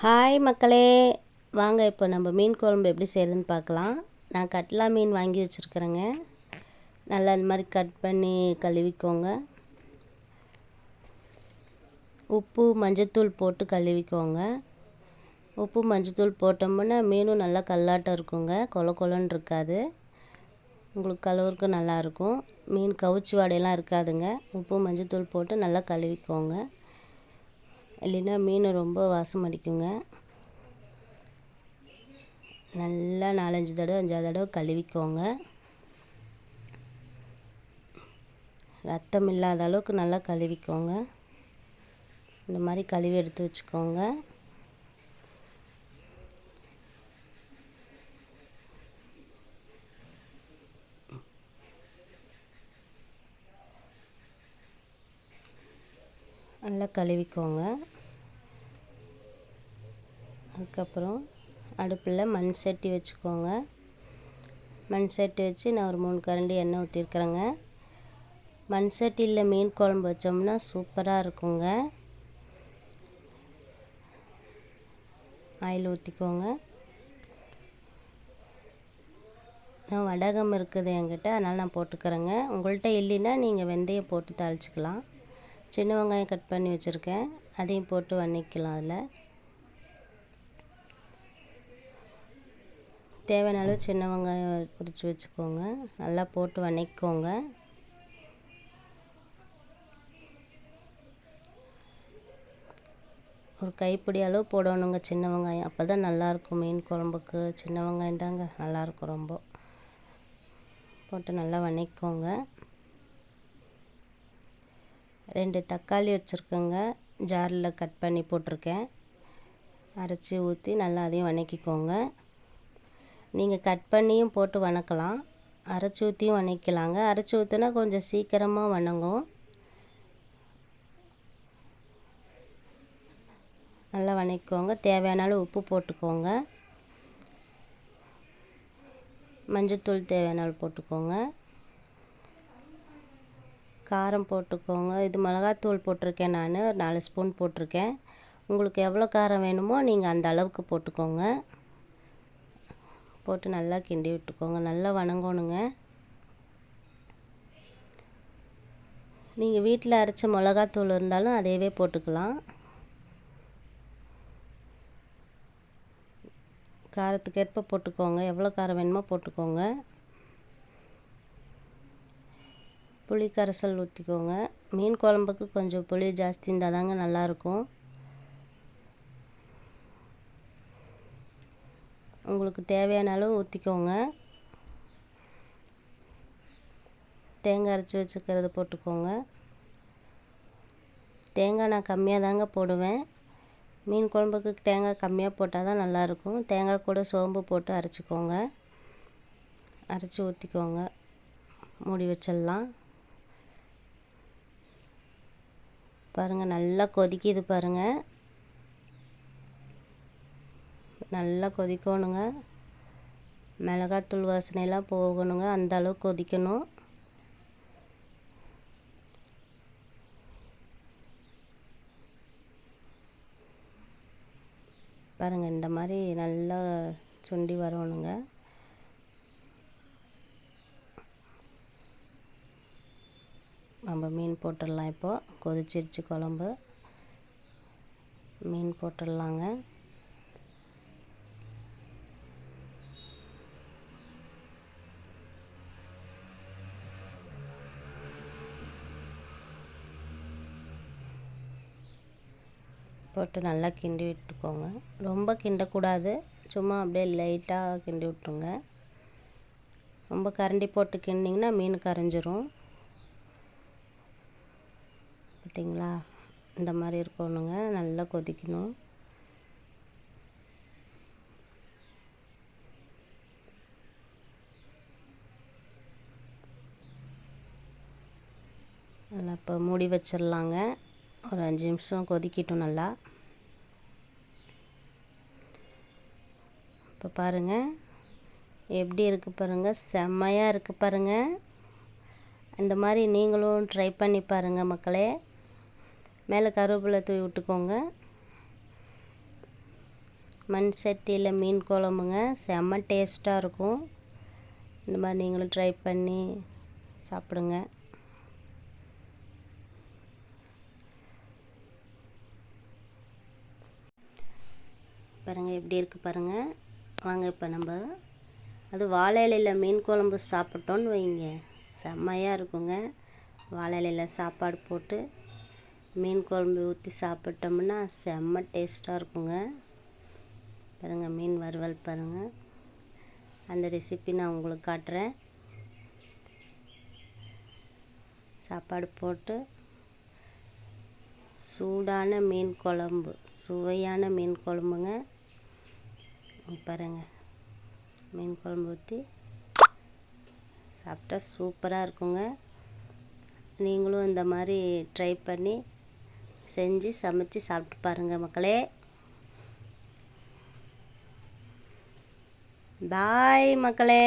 Hi மக்களே, வாங்க இப்போ நம்ம மீன் குழம்பு எப்படி செய்கிறதுன்னு பார்க்கலாம். நான் கட்லா மீன் வாங்கி வச்சுருக்குறேங்க. நல்லா இந்த மாதிரி கட் பண்ணி கழுவிக்கோங்க. உப்பு மஞ்சத்தூள் போட்டு கழுவிக்கோங்க. உப்பு மஞ்சத்தூள் போட்டோம்னா மீனும் நல்லா கல்லாட்டம் இருக்குங்க, கொல கொலன்னு இருக்காது. உங்களுக்கு கழுவுறதுக்கு நல்லாயிருக்கும். மீன் கவுச்சி வாடையெல்லாம் இருக்காதுங்க. உப்பு மஞ்சத்தூள் போட்டு நல்லா கழுவிக்கோங்க, இல்லைன்னா மீன் ரொம்ப வாசம் அடிக்குங்க. நல்லா 4-5 தடவை 5 தடவை கழுவிக்கோங்க. ரத்தம் இல்லாத அளவுக்கு நல்லா கழுவிக்கோங்க. இந்த மாதிரி கழுவி எடுத்து வச்சுக்கோங்க. நல்லா கழுவிக்கோங்க. அதுக்கப்புறம் அடுப்பில் மண் சட்டி வச்சுக்கோங்க. மண் சட்டி வச்சு நான் ஒரு 3 கரண்டி எண்ணெய் ஊற்றிருக்கிறேங்க. மண் சட்டியில் மீன் குழம்பு வச்சோம்னா சூப்பராக இருக்குங்க. ஆயில் ஊற்றிக்கோங்க. நான் வடகம் இருக்குது என்கிட்ட, அதனால் நான் போட்டுக்கிறேங்க. உங்கள்கிட்ட இல்லைன்னா நீங்கள் வெந்தயம் போட்டு தாளிச்சிக்கலாம். சின்ன வெங்காயம் கட் பண்ணி வச்சுருக்கேன், அதையும் போட்டு வதக்கிக்கலாம். அதில் தேவையான அளவு சின்ன வெங்காயம் உரித்து வச்சுக்கோங்க. நல்லா போட்டு வதக்கிக்கோங்க. ஒரு கைப்பிடி அளவு போடணுங்க சின்ன வெங்காயம், அப்போ தான் நல்லாயிருக்கும். மீன் குழம்புக்கு சின்ன வெங்காயம் தாங்க நல்லாயிருக்கும். ரொம்ப போட்டு நல்லா வதக்கிக்கோங்க. 2 தக்காளி வச்சுருக்கேங்க, ஜாரில் கட் பண்ணி போட்டிருக்கேன். அரைச்சி ஊற்றி நல்லா அதையும் வதக்கிக்கோங்க. நீங்கள் கட் பண்ணியும் போட்டு வதக்கலாம், அரைச்சி ஊற்றியும் வதக்கலாங்க. அரைச்சி ஊற்றினா கொஞ்சம் சீக்கிரமாக வதங்கும். நல்லா வதக்கிக்கோங்க. தேவையான அளவு உப்பு போட்டுக்கோங்க. மஞ்சத்தூள் தேவையான அளவு போட்டுக்கோங்க. காரம் போட்டுக்கோங்க. இது மிளகாத்தூள் போட்டிருக்கேன், நான் ஒரு 4 ஸ்பூன் போட்டிருக்கேன். உங்களுக்கு எவ்வளோ காரம் வேணுமோ நீங்கள் அந்த அளவுக்கு போட்டுக்கோங்க. போட்டு நல்லா கிண்டி விட்டுக்கோங்க. நல்லா வதங்கணுங்க. நீங்கள் வீட்டில் அரைச்ச மிளகாத்தூள் இருந்தாலும் அதையவே போட்டுக்கலாம். காரத்துக்கேற்ப போட்டுக்கோங்க, எவ்வளோ காரம் வேணுமோ போட்டுக்கோங்க. புளி கரைசல் ஊற்றிக்கோங்க. மீன் குழம்புக்கு கொஞ்சம் புளி ஜாஸ்தி இருந்தால் தாங்க நல்லாயிருக்கும். உங்களுக்கு தேவையான அளவு ஊற்றிக்கோங்க. தேங்காய் அரைச்சி வச்சுக்கிறது போட்டுக்கோங்க. தேங்காய் நான் கம்மியாக தாங்க போடுவேன். மீன் குழம்புக்கு தேங்காய் கம்மியாக போட்டால் தான் நல்லாயிருக்கும். தேங்காய் கூட சோம்பு போட்டு அரைச்சிக்கோங்க. அரைச்சி ஊற்றிக்கோங்க. மூடி வச்சிடலாம். பாருங்கள் நல்லா கொதிக்குது பாருங்கள். நல்லா கொதிக்கணுங்க. மிளகாத்தூள் வாசனையெல்லாம் போகணுங்க, அந்த அளவுக்கு கொதிக்கணும். பாருங்கள் இந்த மாதிரி நல்லா சுண்டி வரணுங்க. நம்ம மீன் போட்டுடலாம். இப்போது கொதிச்சிருச்சு குழம்பு. மீன் போட்டுடலாங்க. போட்டு நல்லா கிண்டி விட்டுக்கோங்க. ரொம்ப கிண்டக்கூடாது, சும்மா அப்படியே லைட்டாக கிண்டி விட்ருங்க. ரொம்ப கரண்டி போட்டு கிண்டிங்கன்னா மீன் கரைஞ்சிரும். பார்த்திங்களா, இந்த மாதிரி இருக்கணுங்க. நல்லா கொதிக்கணும். நல்லா இப்போ மூடி வச்சிடலாங்க. ஒரு 5 நிமிஷம் கொதிக்கட்டும் நல்லா. இப்போ பாருங்கள் எப்படி இருக்குது பாருங்கள், செம்மையாக இருக்குது பாருங்கள். இந்த மாதிரி நீங்களும் ட்ரை பண்ணி பாருங்கள் மக்களே. மேலே கருவேப்பிலை தூவி விட்டுக்கோங்க. மண் சட்டியில் மீன் குழம்புங்க, செம்ம டேஸ்ட்டாக இருக்கும். இந்த மாதிரி நீங்களும் ட்ரை பண்ணி சாப்பிடுங்க. பாருங்கள் எப்படி இருக்குது பாருங்கள். வாங்க இப்போ நம்ம அது வாழை இலையில் மீன் குழம்பு சாப்பிட்டோன்னு வைங்க, செம்மையாக இருக்குங்க. வாழை இலையில் சாப்பாடு போட்டு மீன் குழம்பு ஊற்றி சாப்பிட்டோம்னா செம்ம டேஸ்ட்டாக இருக்குங்க. பாருங்கள் மீன் வறுவல் பாருங்கள். அந்த ரெசிபி நான் உங்களுக்கு காட்டுறேன். சாப்பாடு போட்டு சூடான மீன் குழம்பு, சுவையான மீன் குழம்புங்க. பாருங்கள் மீன் குழம்பு ஊற்றி சாப்பிட்டா சூப்பராக இருக்குங்க. நீங்களும் இந்த மாதிரி ட்ரை பண்ணி செஞ்சு சமைச்சு சாப்பிட்டு பாருங்கள் மக்களே. பாய் மக்களே.